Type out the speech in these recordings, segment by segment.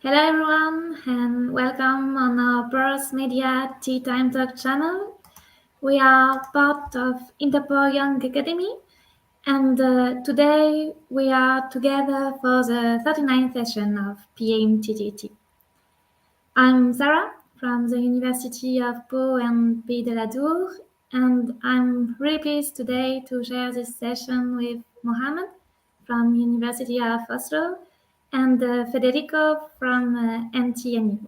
Hello everyone and welcome on our Porous Media Tea Time Talk channel. We are part of Interpol Young Academy and today we are together for the 39th session of PMTTT. I'm Sarah from the University of Pau and Pays de la Dour, and I'm really pleased today to share this session with Mohammad from University of Oslo and Federico from NTNU.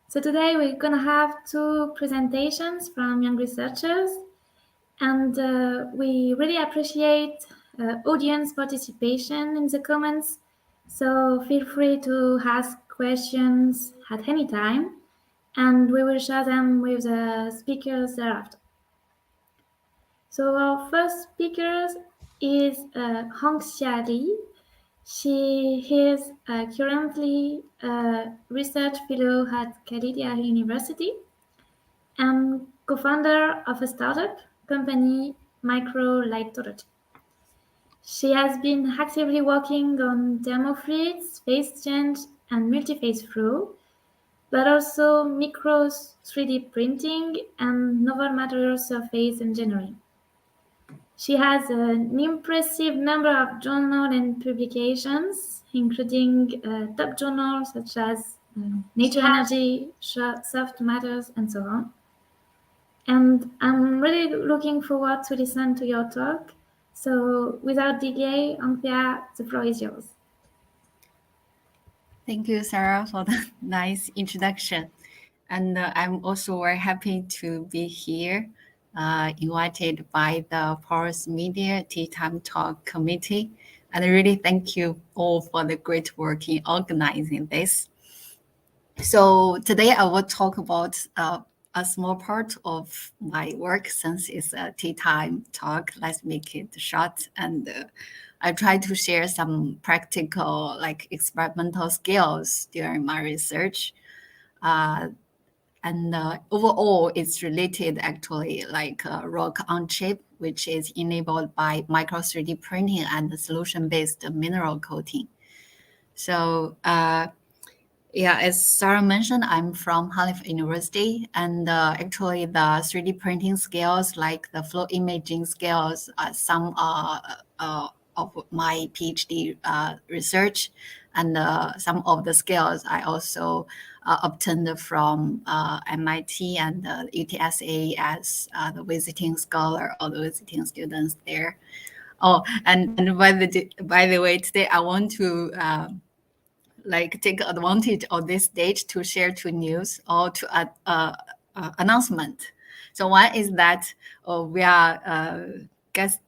So today we're going to have two presentations from young researchers, and we really appreciate audience participation in the comments. So feel free to ask questions at any time, and we will share them with the speakers thereafter. So our first speaker is Hongxia. She is currently a research fellow at Khalifa University and co-founder of a startup company, Microlithology. She has been actively working on thermofluids, phase change, and multiphase flow, but also micro 3D printing and novel material surface engineering. She has an impressive number of journals and publications, including top journals such as Nature Energy, Soft Matters, and so on. And I'm really looking forward to listen to your talk. So without delay, Anthea, the floor is yours. Thank you, Sarah, for the nice introduction. And I'm also very happy to be here, invited by the Porous Media Tea Time Talk Committee. And I really thank you all for the great work in organizing this. So today I will talk about a small part of my work since it's a tea time talk. Let's make it short. And I try to share some practical, like experimental skills during my research. Overall, it's related actually like rock on chip, which is enabled by micro 3D printing and solution-based mineral coating. So yeah, as Sarah mentioned, I'm from Khalifa University, and actually the 3D printing skills, like the flow imaging skills, some of my PhD research, and some of the skills I also obtained from MIT and UTSA as the visiting scholar or the visiting students there. Oh, and by the way, today I want to take advantage of this stage to share two news or to announcement. So one is that we are guest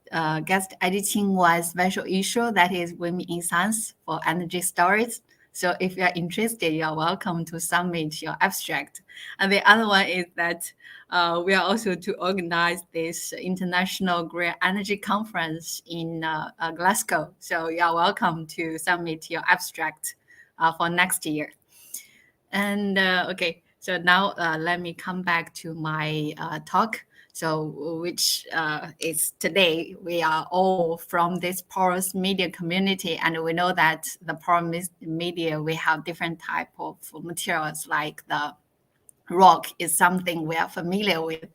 editing one special issue that is Women in Science for Energy Storage. So if you are interested, you are welcome to submit your abstract. And the other one is that we are also to organize this International Green Energy Conference in Glasgow. So you are welcome to submit your abstract for next year. And okay, so now let me come back to my talk. So which is today, we are all from this porous media community, and we know that the porous media, we have different type of materials, like the rock is something we are familiar with.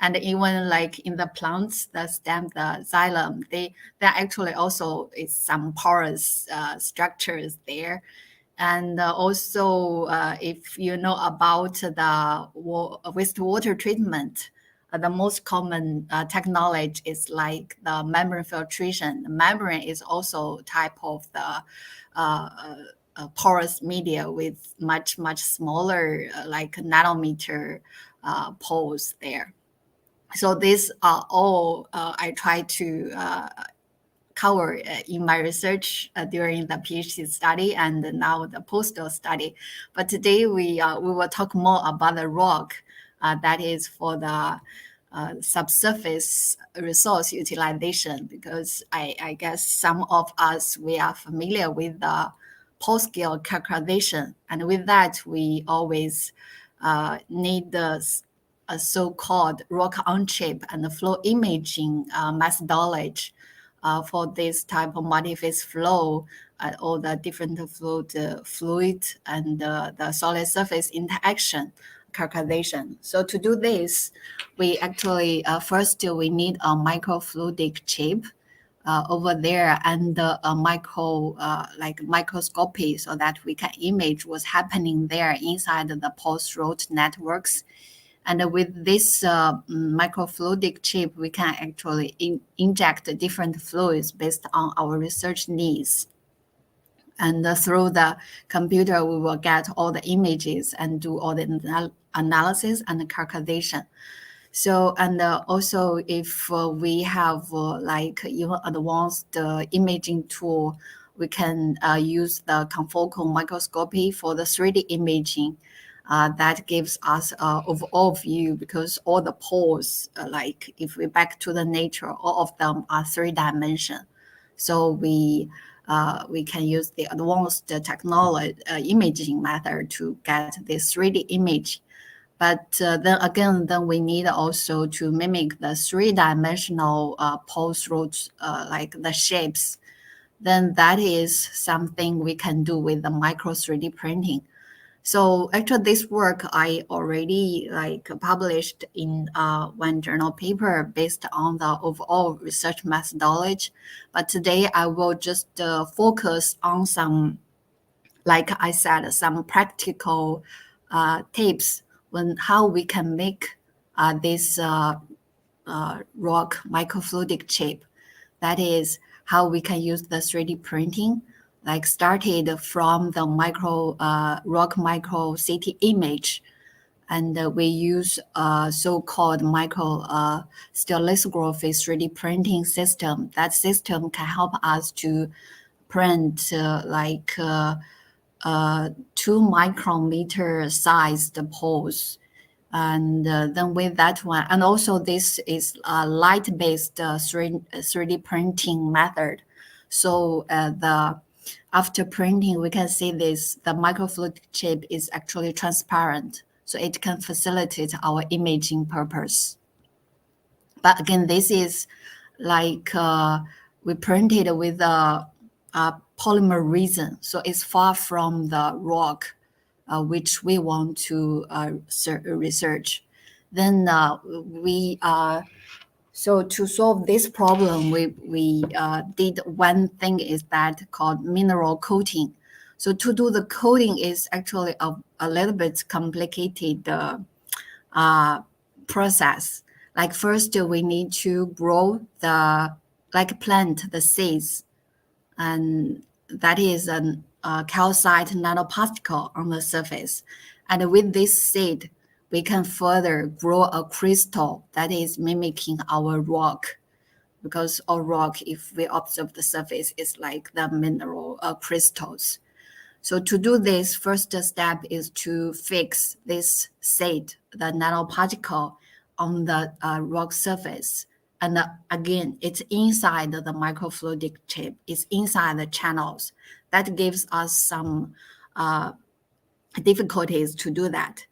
And even like in the plants, the stem, the xylem, there actually also is some porous structures there. And also, if you know about the wastewater treatment, the most common technology is like the membrane filtration. The membrane is also type of the porous media with much smaller, like nanometer pores there. So these are all I try to cover in my research during the PhD study and now the postdoc study. But today we will talk more about the rock that is for the subsurface resource utilization, because I guess some of us, we are familiar with the Pore-scale characterization. And with that, we always need the so-called rock on chip and the flow imaging methodology for this type of multiphase flow, all the different fluid and the solid surface interaction characterization. So to do this, we actually first we need a microfluidic chip over there and microscopy so that we can image what's happening there inside the post-road networks. And with this microfluidic chip, we can actually inject different fluids based on our research needs. And through the computer, we will get all the images and do all the analysis and the characterization. So, and also if we have like even advanced imaging tool, we can use the confocal microscopy for the 3D imaging. That gives us overall view because all the pores, like if we back to the nature, all of them are 3-dimension. So we can use the advanced technology imaging method to get this 3D image. But then we need also to mimic the 3-dimensional pose roads, like the shapes. Then that is something we can do with the micro 3D printing. So actually this work I already like published in one journal paper based on the overall research methodology. But today I will just focus on some, like I said, some practical tips on how we can make this rock microfluidic chip. That is how we can use the 3D printing, like started from the rock micro CT image. And we use a so-called micro stereolithography 3D printing system. That system can help us to print 2-micrometer sized poles. And then with that one, and also this is a light-based 3D printing method. So after printing, we can see the microfluidic chip is actually transparent. So it can facilitate our imaging purpose. But again, this is like we printed with a polymer resin. So it's far from the rock which we want to research. Then so to solve this problem, we did one thing is that called mineral coating. So to do the coating is actually a little bit complicated process. Like first we need to grow plant the seeds, and that is a calcite nanoparticle on the surface. And with this seed, we can further grow a crystal that is mimicking our rock, because our rock, if we observe the surface, is like the mineral crystals. So to do this, first step is to fix this seed, the nanoparticle, on the rock surface. And again, it's inside the microfluidic chip. It's inside the channels. That gives us some difficulties to do that.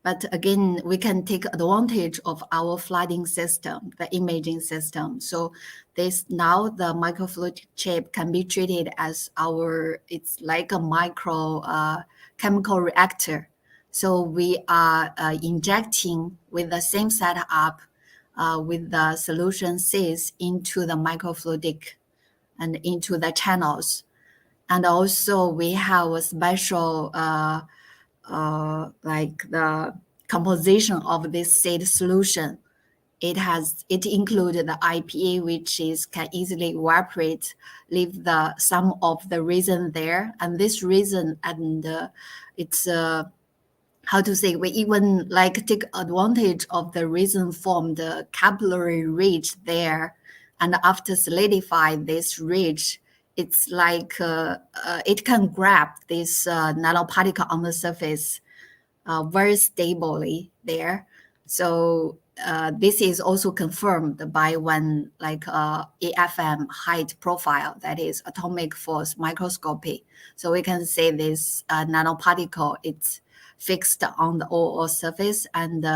But again, we can take advantage of our flooding system, the imaging system. So now the microfluidic chip can be treated as it's like a micro chemical reactor. So we are injecting with the same setup with the solution seeds into the microfluidic and into the channels. And also we have a special like the composition of this seed solution. It included the IPA, which can easily evaporate, leave some of the resin there. And this resin, and it's how to say, we even like take advantage of the resin formed capillary ridge there. And after solidify this ridge, it's like it can grab this nanoparticle on the surface very stably there. So this is also confirmed by one AFM height profile, that is atomic force microscopy. So we can say this nanoparticle, it's fixed on the OO surface, and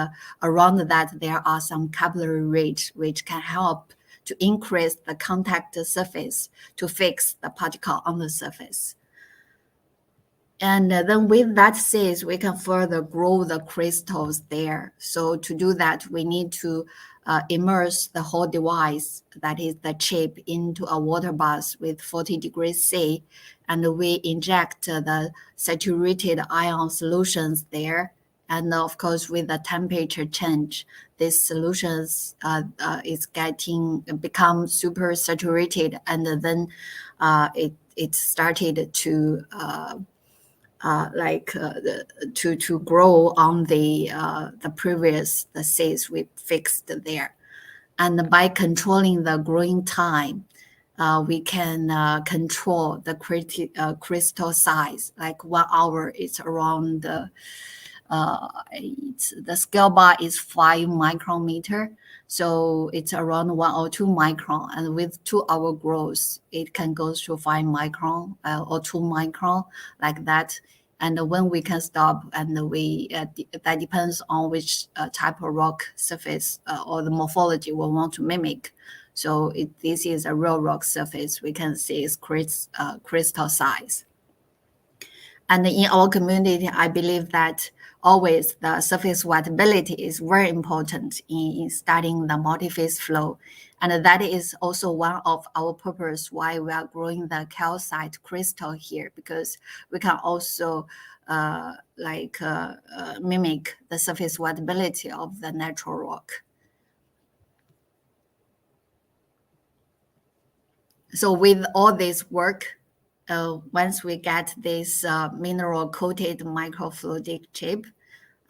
around that there are some capillary ridge which can help to increase the contact surface to fix the particle on the surface. And then with that said, we can further grow the crystals there. So to do that, we need to immerse the whole device, that is the chip, into a water bath with 40 degrees C. And we inject the saturated ion solutions there. And of course, with the temperature change, these solutions become super saturated. And then it started to to grow on the previous seeds we fixed there. And by controlling the growing time, we can control the crystal size. Like 1 hour, it's around the scale bar is 5 micrometer, so it's around 1 or 2 micron. And with 2-hour growth, it can go to 5 micron or 2 micron, like that. And when we can stop, and we that depends on which type of rock surface or the morphology we want to mimic. So this is a real rock surface. We can see its crystal size. And in our community, I believe that always the surface wettability is very important in studying the multiphase flow. And that is also one of our purpose why we are growing the calcite crystal here, because we can also mimic the surface wettability of the natural rock. So with all this work, once we get this mineral-coated microfluidic chip,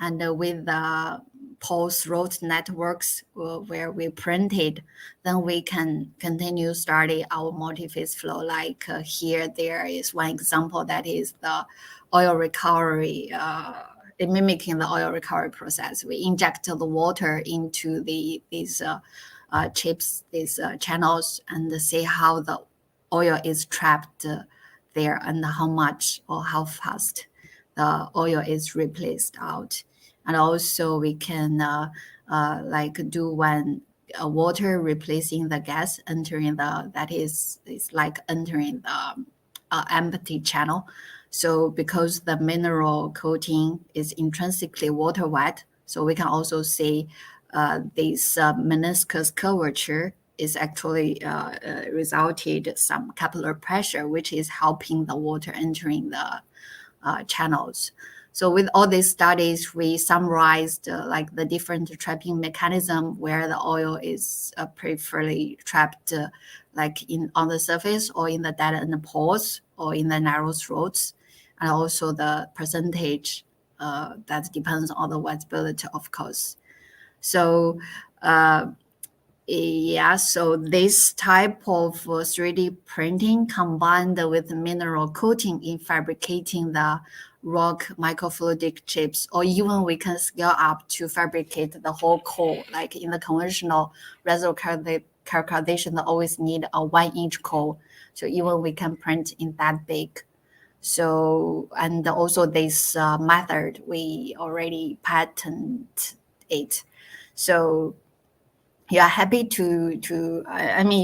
and with the pulse road networks where we printed, then we can continue study our multiphase flow. Like here, there is one example that is the oil recovery, mimicking the oil recovery process. We inject the water into these chips, these channels, and see how the oil is trapped there, and how much or how fast the oil is replaced out. And also we can do when water replacing the gas entering that is like entering the empty channel. So because the mineral coating is intrinsically water wet, so we can also see this meniscus curvature is actually resulted some capillary pressure, which is helping the water entering the channels. So with all these studies, we summarized the different trapping mechanism where the oil is preferably trapped on the surface or in the dead end pores or in the narrow throats, and also the percentage that depends on the wettability, of course. So so this type of 3D printing combined with mineral coating in fabricating the rock microfluidic chips, or even we can scale up to fabricate the whole core. Like in the conventional reservoir characterization, they always need a 1-inch core. So even we can print in that big. So, and also this method, we already patented it. So you are happy you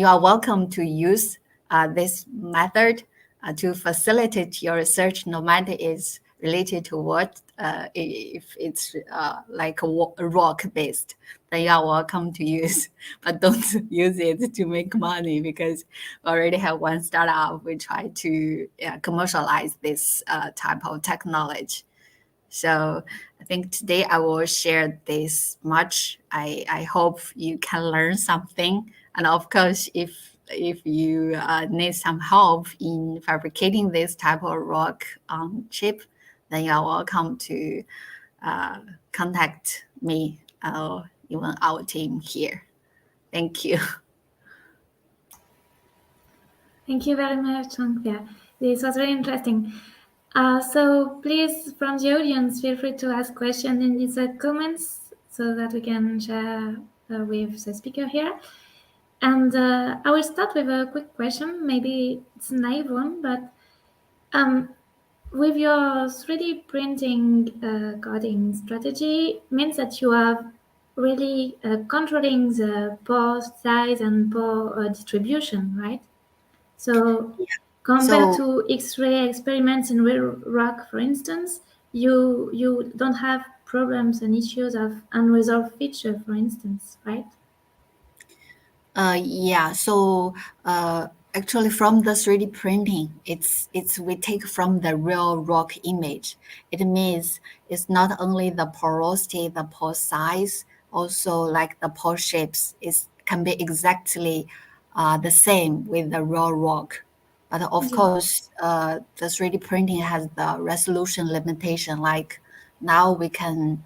are welcome to use this method to facilitate your research, no matter it's related to what, if it's rock based, then you are welcome to use, but don't use it to make money, because we already have one startup, we try to commercialize this type of technology. So I think today I will share this much. I hope you can learn something. And of course, if you need some help in fabricating this type of rock chip, then you are welcome to contact me or even our team here. Thank you. Thank you very much, Hongxia. This was very interesting. So please, from the audience, feel free to ask questions in these comments so that we can share with the speaker here. And I will start with a quick question. Maybe it's a naive one, but with your 3D printing coding strategy, means that you have really controlling the pore size and pore distribution, right? So compared So to X-ray experiments in real rock, for instance, you don't have problems and issues of unresolved feature, for instance, right? Yeah, so actually from the 3D printing, it's we take from the real rock image. It means it's not only the porosity, the pore size, also like the pore shapes is can be exactly the same with the real rock. But of Yeah, course, the 3D printing has the resolution limitation. Like now we can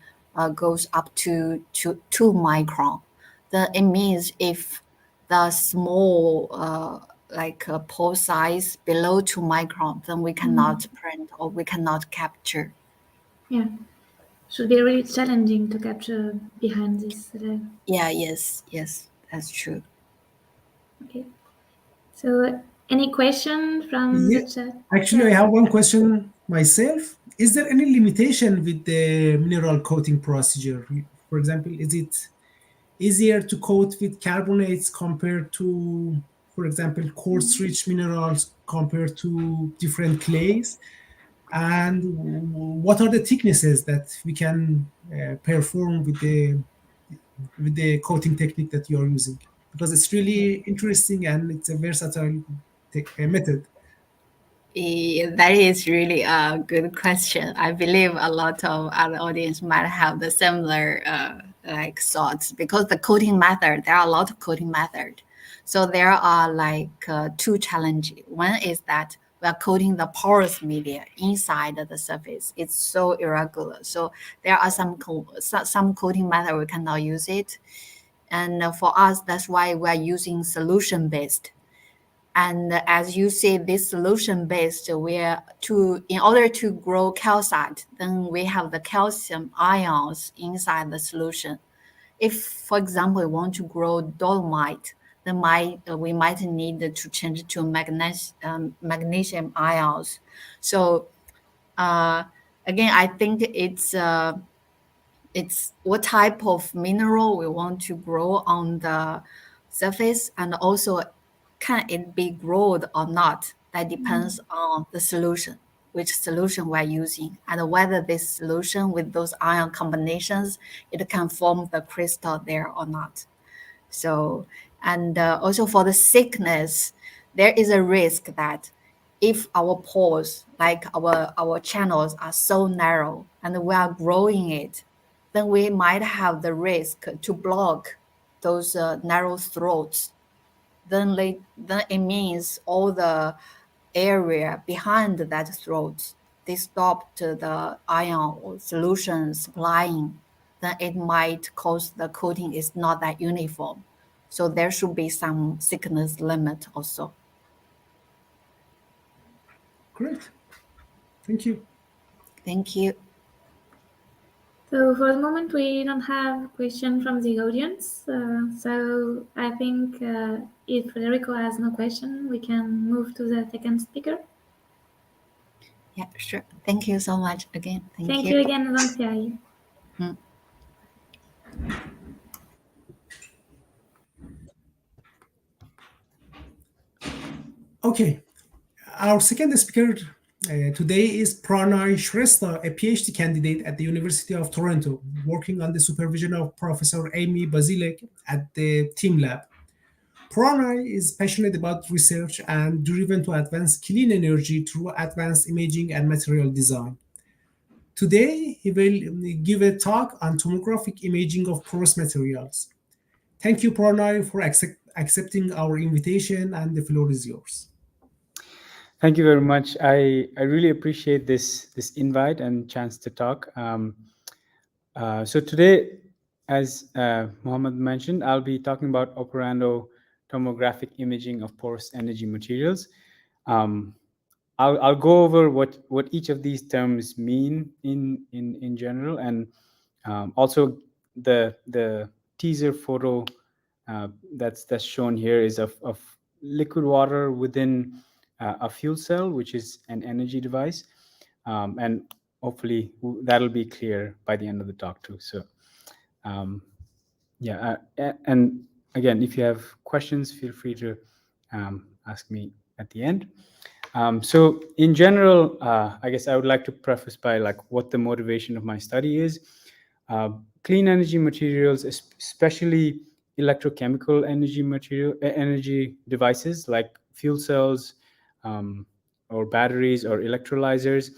goes up to 2 micron. Then it means if the small like pore size below 2 micron, then we cannot print or we cannot capture. yeah. Should be really challenging to capture behind this. Yeah, yes, that's true. Okay. So, any question from Yeah, the chat? actually, I Yeah. have one question myself. Is there any limitation with the mineral coating procedure? For example, is it easier to coat with carbonates compared to, for example, quartz-rich minerals compared to different clays? And what are the thicknesses that we can perform with the coating technique that you are using? Because it's really interesting and it's a versatile method. That is really a good question. I believe a lot of our audience might have the similar like thoughts because the coding method, there are a lot of coding method. So there are like two challenges. One is that we are coding the porous media inside the surface. It's so irregular. So there are some coding method we cannot use it. And for us, that's why we are using solution based. And as you see, this solution based, where to in order to grow calcite, then we have the calcium ions inside the solution. If, for example, we want to grow dolomite, then we might need to change it to magnesium ions. So uh, again, I think it's what type of mineral we want to grow on the surface, and also can it be growed or not. That depends on the solution, which solution we're using, and whether this solution with those ion combinations, it can form the crystal there or not. So, and also for the thickness, there is a risk that if our pores, like our channels, are so narrow and we are growing it, then we might have the risk to block those narrow throats. Then it means all the area behind that throat, they stopped the ion or solution supplying, then it might cause the coating is not that uniform. So there should be some thickness limit also. Great. Thank you. Thank you. So for the moment, we don't have question from the audience. So I think if Federico has no question, we can move to the second speaker. Yeah, sure. Thank you so much again. Thank Thank you. you again, Hongxia. Mm. Okay, our second speaker today is Pranay Shrestha, a PhD candidate at the University of Toronto, working on the supervision of Professor Amy Bazilek at the Team Lab. Pranay is passionate about research and driven to advance clean energy through advanced imaging and material design. Today, he will give a talk on tomographic imaging of porous materials. Thank you, Pranay, for accepting our invitation, and the floor is yours. Thank you very much. I really appreciate this invite and chance to talk. So today, as Mohammad mentioned, I'll be talking about Operando tomographic imaging of porous energy materials. I'll go over what each of these terms mean in general, and also the teaser photo that's shown here is of liquid water within a fuel cell, which is an energy device, and hopefully that'll be clear by the end of the talk too. So Yeah, and again, if you have questions, feel free to ask me at the end. So in general, I guess I would like to preface by like what the motivation of my study is. Clean energy materials, especially electrochemical energy devices like fuel cells or batteries or electrolyzers,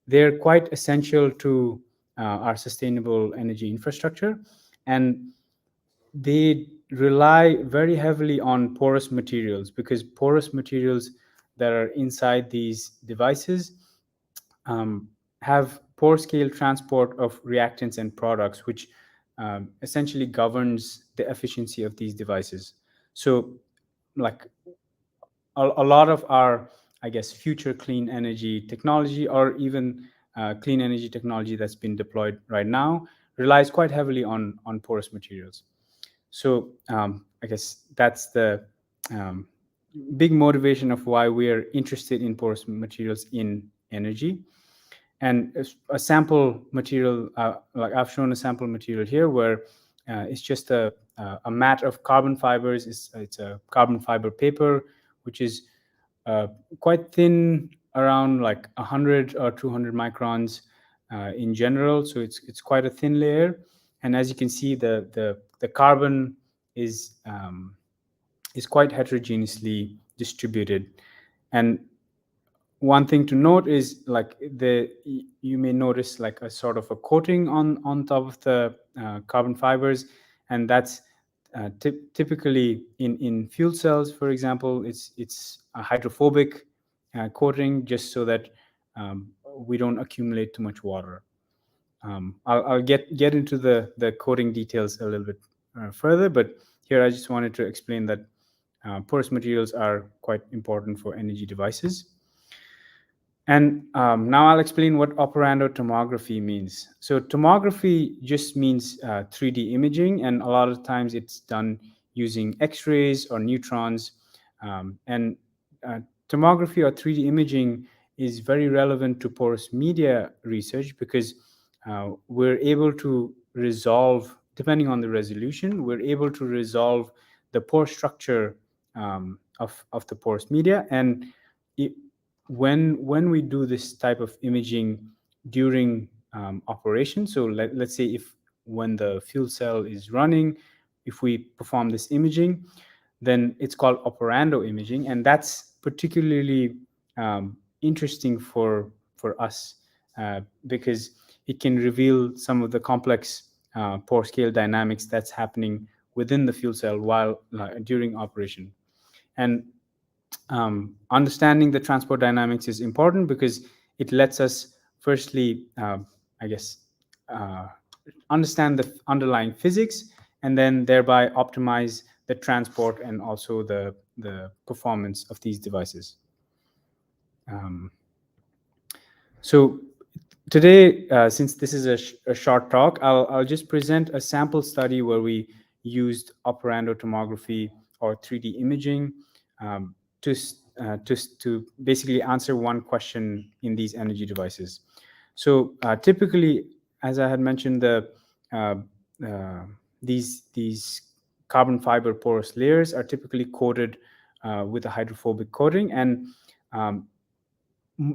they're quite essential to our sustainable energy infrastructure, and they rely very heavily on porous materials, because porous materials that are inside these devices have pore-scale transport of reactants and products, which essentially governs the efficiency of these devices. So, like a lot of our, I guess, future clean energy technology, or even clean energy technology that's been deployed right now, relies quite heavily on porous materials. So I guess that's the big motivation of why we are interested in porous materials in energy. And a sample material, like I've shown a sample material here, where it's just a mat of carbon fibers. It's a carbon fiber paper, which is quite thin, around like 100 or 200 microns in general. So it's quite a thin layer. And as you can see, the carbon is quite heterogeneously distributed. And one thing to note is like you may notice like a sort of a coating on top of the carbon fibers, and that's typically in fuel cells, for example. It's a hydrophobic coating, just so that we don't accumulate too much water. I'll get into the coating details a little bit further, but here I just wanted to explain that porous materials are quite important for energy devices. And now I'll explain what operando tomography means. So tomography just means 3D imaging, and a lot of times it's done using X-rays or neutrons. And tomography or 3D imaging is very relevant to porous media research, because we're able to resolve, depending on the resolution, we're able to resolve the pore structure of the porous media. And when we do this type of imaging during operation, so let's say if when the fuel cell is running, if we perform this imaging, then it's called operando imaging, and that's particularly interesting for us because it can reveal some of the complex pore scale dynamics that's happening within the fuel cell while during operation. And understanding the transport dynamics is important, because it lets us firstly, I guess, understand the underlying physics, and then thereby optimize the transport and also the performance of these devices. So today, since this is a short talk, I'll just present a sample study where we used operando tomography or 3D imaging to basically answer one question in these energy devices. So typically, as I had mentioned, these carbon fiber porous layers are typically coated with a hydrophobic coating, and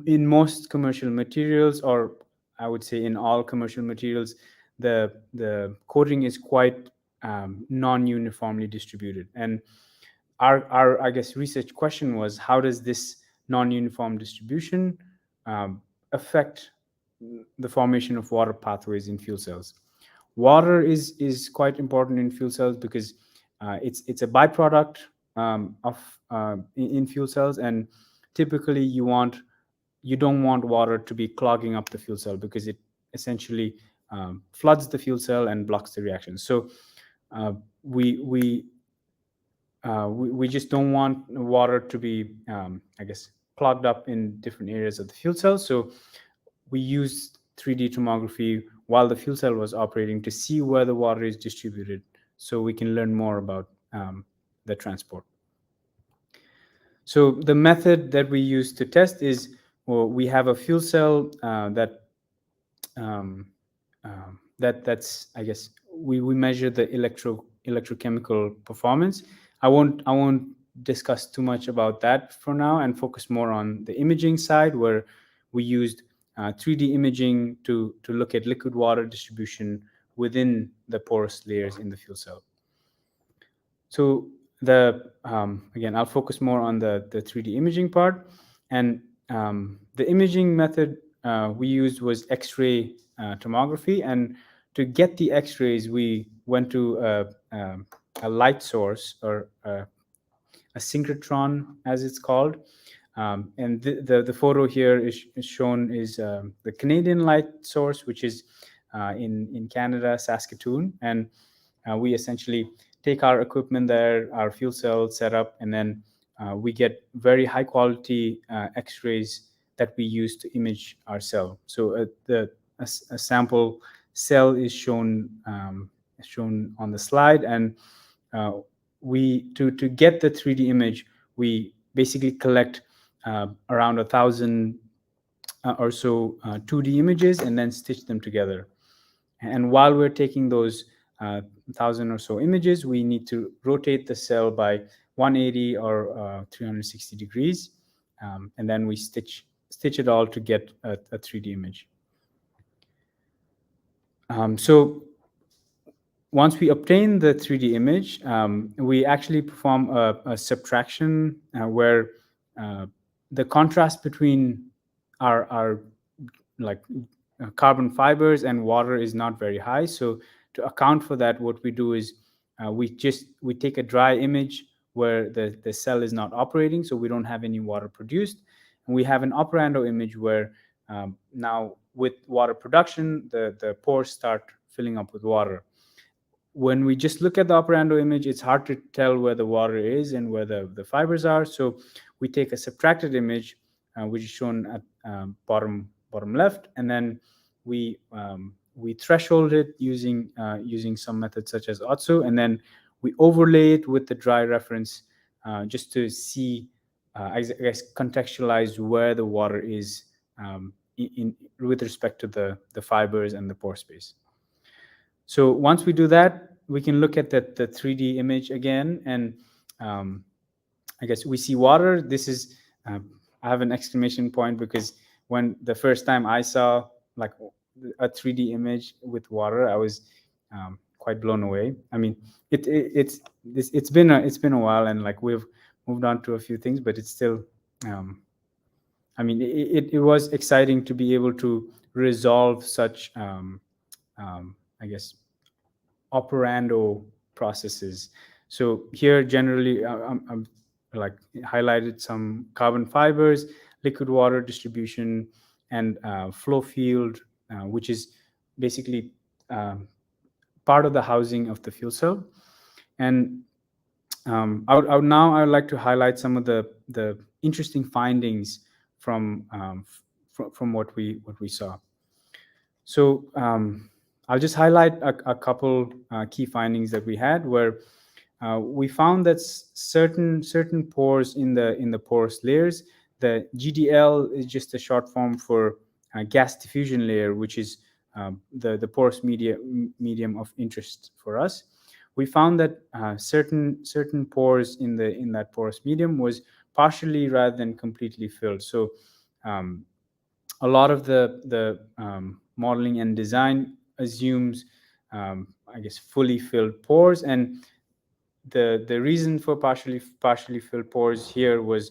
in most commercial materials, or I would say in all commercial materials, the coating is quite non-uniformly distributed. And our I guess research question was, how does this non-uniform distribution affect the formation of water pathways in fuel cells? Water is quite important in fuel cells, because it's a byproduct in fuel cells, and typically you don't want water to be clogging up the fuel cell, because it essentially floods the fuel cell and blocks the reaction. So we just don't want water to be, I guess, clogged up in different areas of the fuel cell. So we used 3D tomography while the fuel cell was operating to see where the water is distributed, so we can learn more about the transport. So the method that we use to test is, well, we have a fuel cell that's I guess we measure the electrochemical performance. I won't discuss too much about that for now and focus more on the imaging side, where we used 3D imaging to look at liquid water distribution within the porous layers in the fuel cell. So again, I'll focus more on the 3D imaging part. And the imaging method we used was X-ray tomography. And to get the X-rays, we went to a light source, or a synchrotron, as it's called. And the photo here is shown is the Canadian light source, which is in Canada, Saskatoon. And we essentially take our equipment there, our fuel cell setup, and then we get very high quality X-rays that we use to image our cell. So a sample cell is shown on the slide, and we to get the 3D image, we basically collect around 1,000 or so 2D images and then stitch them together. And while we're taking those 1,000 or so images, we need to rotate the cell by 180 or 360 degrees, and then we stitch it all to get a 3D image. So once we obtain the 3D image, we actually perform a subtraction where the contrast between our like carbon fibers and water is not very high. So to account for that, what we do is we take a dry image where the cell is not operating, so we don't have any water produced. And we have an operando image where now with water production, the pores start filling up with water. When we just look at the operando image, it's hard to tell where the water is and where the fibers are. So we take a subtracted image, which is shown at bottom left, and then we threshold it using some methods such as OTSO, and then we overlay it with the dry reference just to see, I guess, contextualize where the water is with respect to the fibers and the pore space. So once we do that, we can look at the 3D image again, and I guess we see water. This is I have an exclamation point, because when the first time I saw like a 3D image with water, I was quite blown away. I mean, it's been a while, and like we've moved on to a few things, but it's still I mean, it was exciting to be able to resolve such I guess operando processes. So here generally I'm like highlighted some carbon fibers, liquid water distribution, and flow field, which is basically part of the housing of the fuel cell. And I would like to highlight some of the interesting findings from what we saw. So I'll just highlight a couple key findings that we had, where we found that certain pores in the porous layers, the GDL is just a short form for gas diffusion layer, which is the porous medium of interest for us. We found that certain pores in that porous medium was partially rather than completely filled. So a lot of the modeling and design assumes, I guess, fully filled pores, and the reason for partially filled pores here was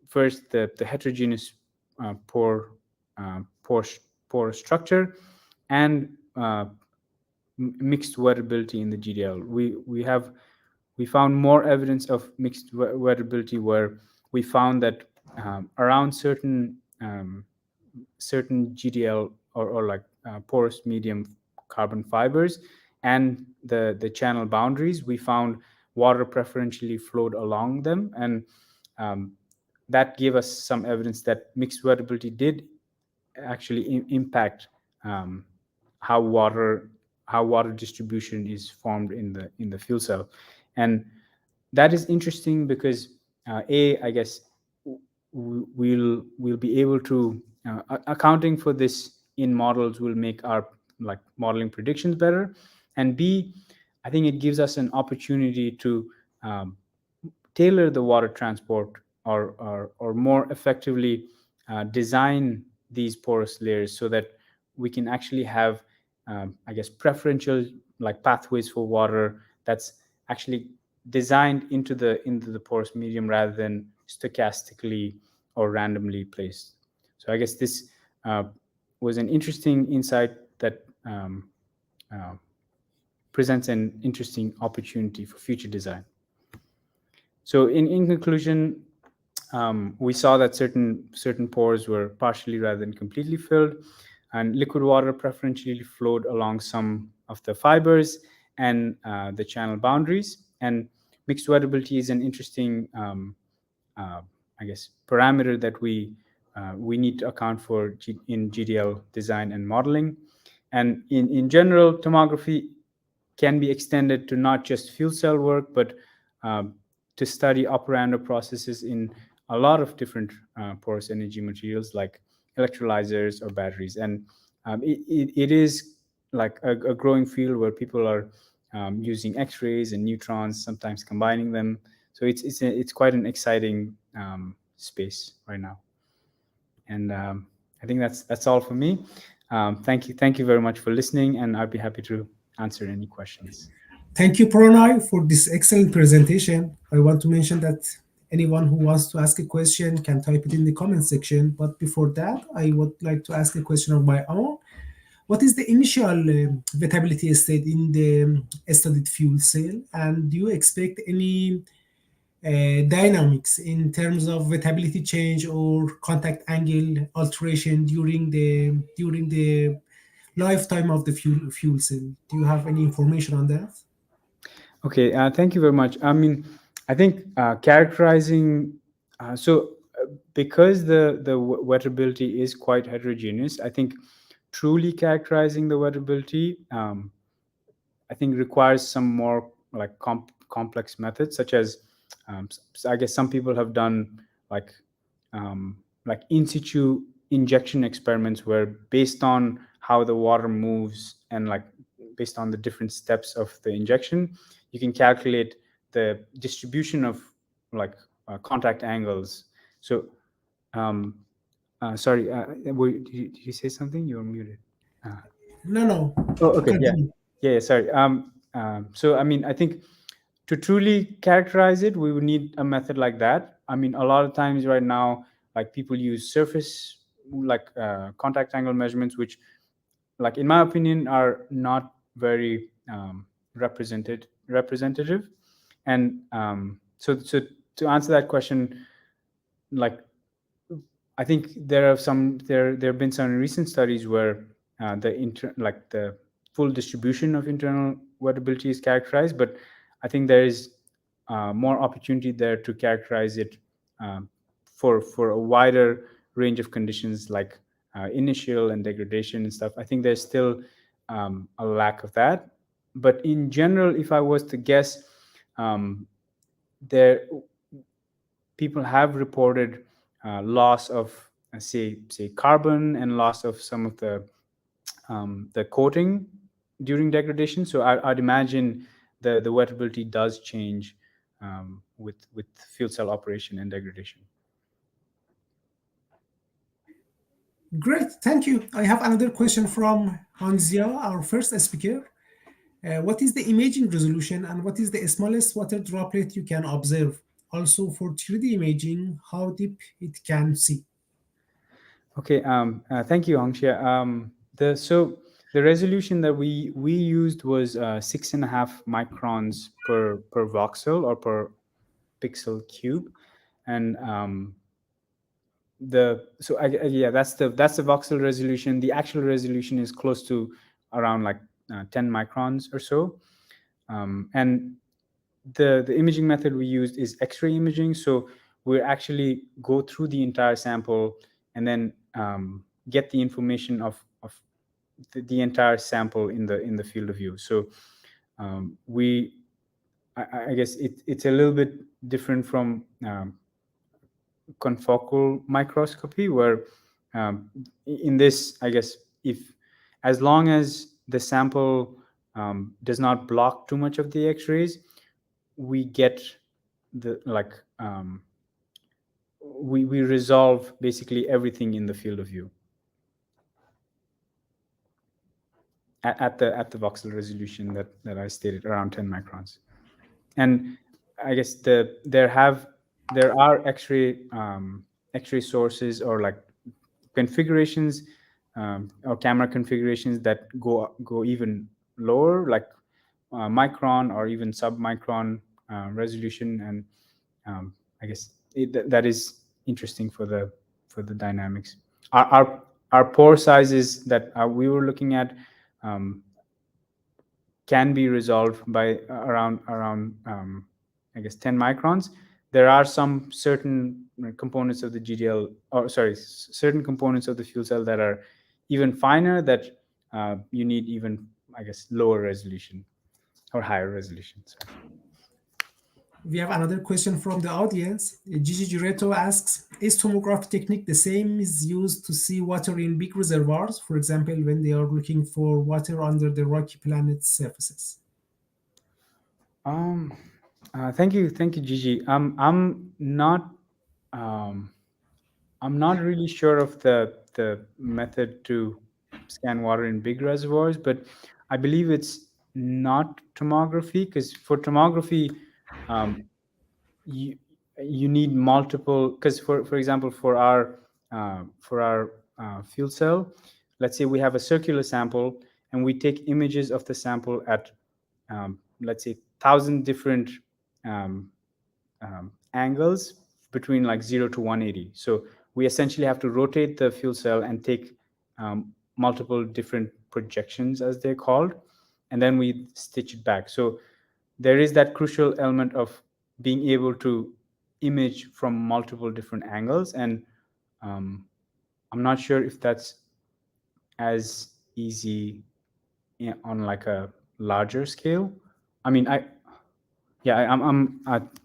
first the heterogeneous pore structure and mixed wettability in the GDL. We found more evidence of mixed wettability, where we found that around certain GDL or like porous medium carbon fibers and the channel boundaries, we found water preferentially flowed along them, and that gave us some evidence that mixed wettability did actually impact how water distribution is formed in the fuel cell. And that is interesting because I guess we'll be able to accounting for this in models will make our like modeling predictions better, and B, I think it gives us an opportunity to tailor the water transport or more effectively design these porous layers so that we can actually have, I guess, preferential like pathways for water that's actually designed into the porous medium rather than stochastically or randomly placed. So I guess this was an interesting insight that uh, presents an interesting opportunity for future design. So in conclusion, we saw that certain pores were partially rather than completely filled, and liquid water preferentially flowed along some of the fibers and the channel boundaries. And mixed wettability is an interesting, uh, I guess, parameter that we need to account for in GDL design and modeling. And in general, tomography can be extended to not just fuel cell work, but to study operando processes in a lot of different porous energy materials like electrolyzers or batteries. And it is like a growing field where people are using X-rays and neutrons, sometimes combining them. So it's quite an exciting space right now. And I think that's all for me. Thank you very much for listening, and I'd be happy to answer any questions. Thank you, Pranay, for this excellent presentation. I want to mention that anyone who wants to ask a question can type it in the comment section. But before that, I would like to ask a question of my own. What is the initial wettability state in the studied fuel cell? And do you expect any dynamics in terms of wettability change or contact angle alteration during the lifetime of the fuel cell? Do you have any information on that? Okay, thank you very much. I mean, I think characterizing because the wettability is quite heterogeneous, I think truly characterizing the wettability, I think requires some more like complex methods, such as I guess some people have done like like in situ injection experiments where based on how the water moves and like based on the different steps of the injection, you can calculate the distribution of like contact angles. So sorry, did you say something? You're muted. No. Oh, okay. Yeah. Continue. Yeah. Sorry. So, I mean, I think to truly characterize it, we would need a method like that. I mean, a lot of times right now, like people use surface, like contact angle measurements, which, like in my opinion, are not very representative. And so to answer that question, like I think there have been some recent studies where like the full distribution of internal wettability is characterized, but I think there is more opportunity there to characterize it um, for a wider range of conditions like initial and degradation and stuff. I think there's still a lack of that. But in general, if I was to guess, um, there people have reported loss of say carbon and loss of some of the coating during degradation. So I'd imagine the wettability does change with fuel cell operation and degradation. Great, thank you. I have another question from Hongxia, our first speaker. What is the imaging resolution and what is the smallest water droplet you can observe? Also, for 3D imaging, how deep it can see? Okay, thank you, Hongxia. The resolution that we used was 6.5 microns per voxel or per pixel cube, and yeah, that's the voxel resolution. The actual resolution is close to around like 10 microns or so, and the imaging method we used is X-ray imaging. So we actually go through the entire sample and then get the information of the entire sample in the field of view. So I guess it's a little bit different from confocal microscopy, where in this, I guess, if as long as the sample does not block too much of the X-rays, we get the we resolve basically everything in the field of view at the voxel resolution that I stated, around 10 microns. And I guess there are X-ray sources or like configurations or camera configurations that go even lower, like micron or even sub-micron resolution, and I guess that is interesting for the dynamics. Our pore sizes that we were looking at can be resolved by around I guess 10 microns. There are some certain components of the GDL, or sorry, certain components of the fuel cell that are even finer, that you need even, I guess, lower resolution or higher resolution. Sorry. We have another question from the audience. Gigi Giretto asks, is tomography technique the same is used to see water in big reservoirs, for example, when they are looking for water under the rocky planet surfaces? Thank you, Gigi. I'm not really sure of the method to scan water in big reservoirs, but I believe it's not tomography, because for tomography, you need multiple. Because for example, for our fuel cell, let's say we have a circular sample and we take images of the sample at let's say 1,000 different angles between like 0 to 180. So we essentially have to rotate the fuel cell and take multiple different projections, as they're called, and then we stitch it back. So there is that crucial element of being able to image from multiple different angles, and I'm not sure if that's as easy on like a larger scale. I mean, I'm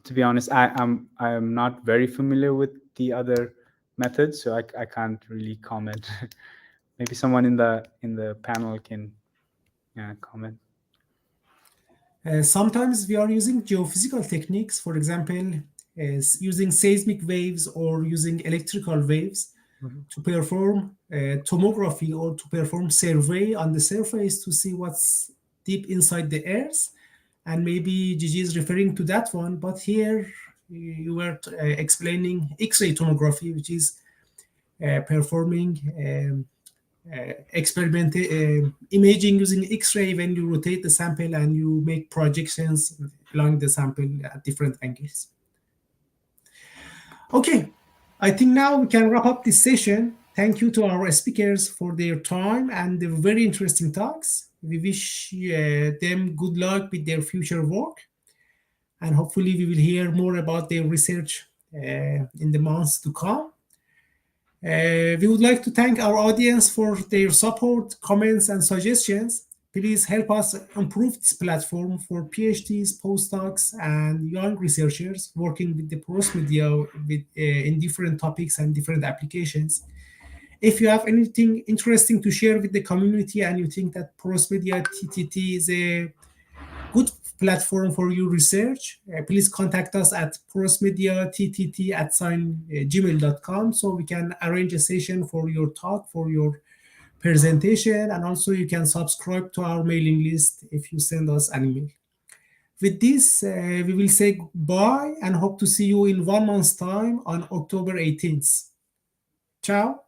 to be honest, I'm not very familiar with the other methods, so I can't really comment. Maybe someone in the panel can comment. Sometimes we are using geophysical techniques, for example, using seismic waves or using electrical waves to perform tomography or to perform survey on the surface to see what's deep inside the earth. And maybe Gigi is referring to that one, but here you were explaining X-ray tomography, which is performing experiment imaging using X-ray when you rotate the sample and you make projections along the sample at different angles. Okay, I think now we can wrap up this session. Thank you to our speakers for their time and their very interesting talks. We wish them good luck with their future work, and hopefully we will hear more about their research in the months to come. We would like to thank our audience for their support, comments, and suggestions. Please help us improve this platform for PhDs, postdocs, and young researchers working with the Porous media in different topics and different applications. If you have anything interesting to share with the community and you think that Porous media TTT is a good platform for your research, please contact us at porosmediattt@gmail.com so we can arrange a session for your talk, for your presentation, and also you can subscribe to our mailing list if you send us an email. With this, we will say goodbye and hope to see you in 1 month's time on October 18th. Ciao.